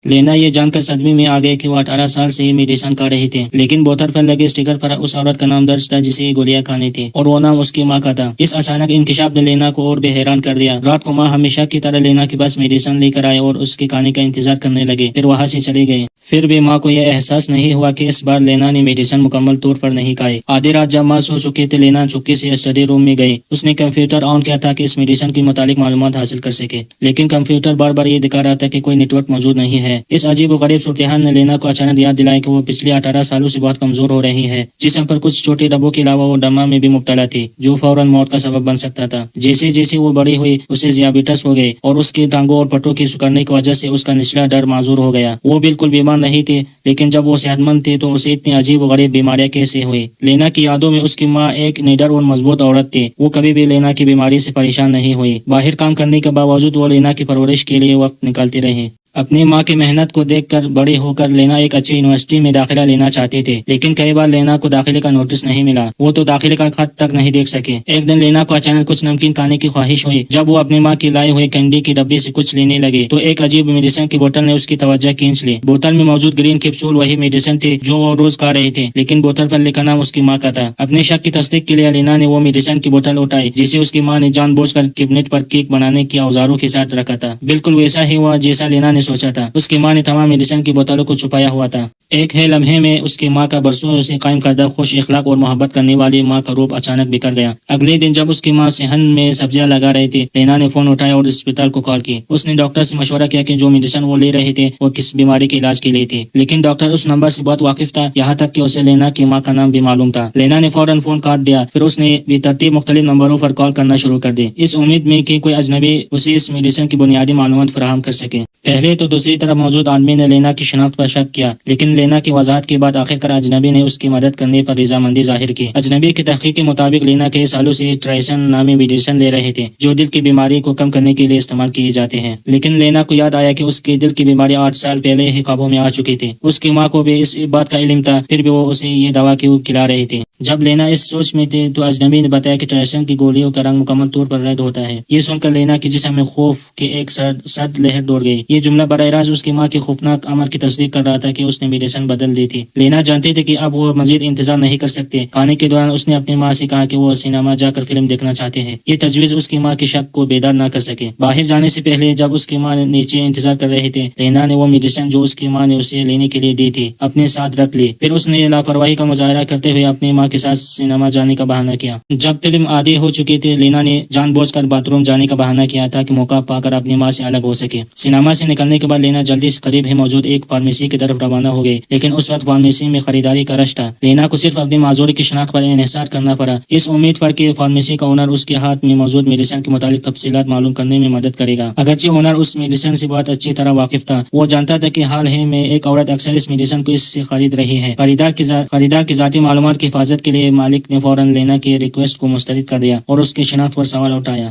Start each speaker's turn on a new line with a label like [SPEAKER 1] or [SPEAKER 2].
[SPEAKER 1] لینا یہ جان کر صدمے میں آ گئے کہ وہ 18 سال سے یہ میڈیسن کھا رہے تھے، لیکن بوتل پر لگے اسٹیکر پر اس عورت کا نام درج تھا جسے یہ گولیاں کھانی تھی، اور وہ نام اس کی ماں کا تھا۔ اس اچانک انکشاف نے لینا کو اور بھی حیران کر دیا۔ رات کو ماں ہمیشہ کی طرح لینا کے پاس میڈیسن لے کر آئے اور اس کے کھانے کا انتظار کرنے لگے، پھر وہاں سے چلے گئے۔ پھر بھی ماں کو یہ احساس نہیں ہوا کہ اس بار لینا نے میڈیسن مکمل طور پر نہیں کھائے۔ آدھی رات جب ماں سو چکے تھے، لینا چپکے سے اسٹڈی روم میں گئی۔ اس نے کمپیوٹر آن کیا تھا کہ اس میڈیسن کے متعلق معلومات حاصل کر سکے، لیکن کمپیوٹر بار بار یہ دکھا رہا تھا کہ کوئی نیٹ ورک موجود نہیں ہے۔ اس عجیب و غریب صورتحال نے لینا کو اچانک یاد دلایا کہ وہ پچھلے 18 سالوں سے بہت کمزور ہو رہی ہے۔ جسم پر کچھ چھوٹے دبوں کے علاوہ وہ دمہ میں بھی مبتلا تھی، جو فوراً موت کا سبب بن سکتا تھا۔ جیسے جیسے وہ بڑی ہوئی، اسے ذیابیطس ہو گئے اور اس کے ٹانگوں اور پٹوں کی سکڑنے کی وجہ سے اس کا نچلا ڈر معذور ہو گیا۔ وہ بالکل بیمار نہیں تھی، لیکن جب وہ صحت مند تھی تو اسے اتنی عجیب و غریب بیماریاں کیسے ہوئی؟ لینا کی یادوں میں اس کی ماں ایک نڈر اور مضبوط عورت تھی۔ وہ کبھی بھی لینا کی بیماری سے پریشان نہیں ہوئی۔ باہر کام کرنے کے باوجود وہ لینا کی پرورش کے لیے وقت نکالتی رہی۔ اپنی ماں کی محنت کو دیکھ کر بڑی ہو کر لینا ایک اچھی یونیورسٹی میں داخلہ لینا چاہتے تھے، لیکن کئی بار لینا کو داخلے کا نوٹس نہیں ملا۔ وہ تو داخلے کا خط تک نہیں دیکھ سکے۔ ایک دن لینا کو اچانک کچھ نمکین کھانے کی خواہش ہوئی۔ جب وہ اپنی ماں کی لائی ہوئی کینڈی کی ڈبی سے کچھ لینے لگے تو ایک عجیب میڈیسن کی بوتل نے اس کی توجہ کھینچ لی۔ بوتل میں موجود گرین کیپسول وہی میڈیسن تھی جو وہ روز کھا رہے تھے، لیکن بوتل پر لکھا نام اس کی ماں کا تھا۔ اپنے شک کی تصدیق کے لیے لینا نے وہ میڈیسن کی بوتل اٹھائی جسے اس کی ماں نے جان بوجھ کر کیبنٹ پر کیک بنانے کے اوزاروں کے ساتھ رکھا تھا۔ بالکل ویسا ہی ہوا جیسا لینا نے سوچا تھا۔ اس کی ماں نے تمام میڈیسن کی بوتلوں کو چھپایا ہوا تھا۔ ایک ہے لمحے میں اس کی ماں کا برسوں سے قائم کردہ خوش اخلاق اور محبت کرنے والی ماں کا روپ اچانک بکھر گیا۔ اگلے دن جب اس کی ماں صحن میں سبزیاں لگا رہی تھی، لینا نے فون اٹھایا اور اسپتال کو کال کی۔ اس نے ڈاکٹر سے مشورہ کیا کہ جو میڈیسن وہ لے رہے تھے وہ کس بیماری کے علاج کے لیے تھی، لیکن ڈاکٹر اس نمبر سے بہت واقف تھا، یہاں تک کہ اسے لینا کی ماں کا نام بھی معلوم تھا۔ لینا نے فوراً فون کاٹ دیا، پھر اس نے بے ترتیب مختلف نمبروں پر کال کرنا شروع کر دی، اس امید میں کہ کوئی اجنبی اسے اس میڈیسن کی بنیادی معلومات فراہم کر سکے۔ پہلے تو دوسری طرف موجود آدمی نے لینا کی شناخت پر شک کیا، لیکن لینا کی وضاحت کے بعد آخرکار اجنبی نے اس کی مدد کرنے پر رضامندی ظاہر کی۔ اجنبی کی تحقیق کے مطابق لینا کئی سالوں سے ٹرائسن نامی میڈیسن لے رہے تھے جو دل کی بیماری کو کم کرنے کے لیے استعمال کیے جاتے ہیں، لیکن لینا کو یاد آیا کہ اس کے دل کی بیماری 8 سال پہلے ہی قابو میں آ چکی تھی۔ اس کی ماں کو بھی اس بات کا علم تھا، پھر بھی وہ اسے یہ دوا کیوں کھلا رہی تھی؟ جب لینا اس سوچ میں تھے تو اجنبی نے بتایا کہ ٹرائسن کی گولیوں کا رنگ مکمل طور پر ریڈ ہوتا ہے۔ یہ سن کر لینا کے جسم میں خوف کے ایک سرد لہر دوڑ گئی۔ یہ جملہ براہ راست اس کی ماں کے خوفناک عمل کی تصدیق کر رہا تھا کہ اس نے میڈیسن بدل دی تھی۔ لینا جانتے تھے کہ اب وہ مزید انتظار نہیں کر سکتے۔ کھانے کے دوران اس نے اپنی ماں سے کہا کہ وہ سینما جا کر فلم دیکھنا چاہتے ہیں۔ یہ تجویز اس کی ماں کے شک کو بیدار نہ کر سکے۔ باہر جانے سے پہلے جب اس کی ماں نیچے انتظار کر رہے تھے، لینا نے وہ میڈیسن جو اس کی ماں نے اسے لینے کے لیے دی تھی اپنے ساتھ رکھ لی۔ پھر اس نے لاپرواہی کا مظاہرہ کرتے ہوئے اپنی ماں کے ساتھ سینما جانے کا بہانہ کیا۔ جب فلم آدھی ہو چکی تھی، لینا نے جان بوجھ کر باتھ روم جانے کا بہانہ کیا تھا کہ موقع پا کر اپنی ماں سے الگ ہو سکے۔ سینما سے نکلنے کے بعد لینا جلدی سے قریب ہی موجود ایک فارمیسی کی طرف روانہ ہو گئی، لیکن اس وقت فارمیسی میں خریداری کا رش تھا۔ لینا کو صرف اپنی معذوری کی شناخت پر انحصار کرنا پڑا، اس امید پر کہ فارمیسی کا اونر اس کے ہاتھ میں موجود میڈیسن کے متعلق تفصیلات معلوم کرنے میں مدد کرے گا۔ اگرچہ اونر اس میڈیسن سے بہت اچھی طرح واقف تھا، وہ جانتا تھا کہ حال ہی میں ایک عورت اکثر اس میڈیسن کو اس سے خرید رہی ہے۔ خریدار کی ذاتی معلومات کی حفاظت کے لیے مالک نے فوراً لینا کی ریکویسٹ کو مسترد کر دیا اور اس کی شناخت پر سوال اٹھایا۔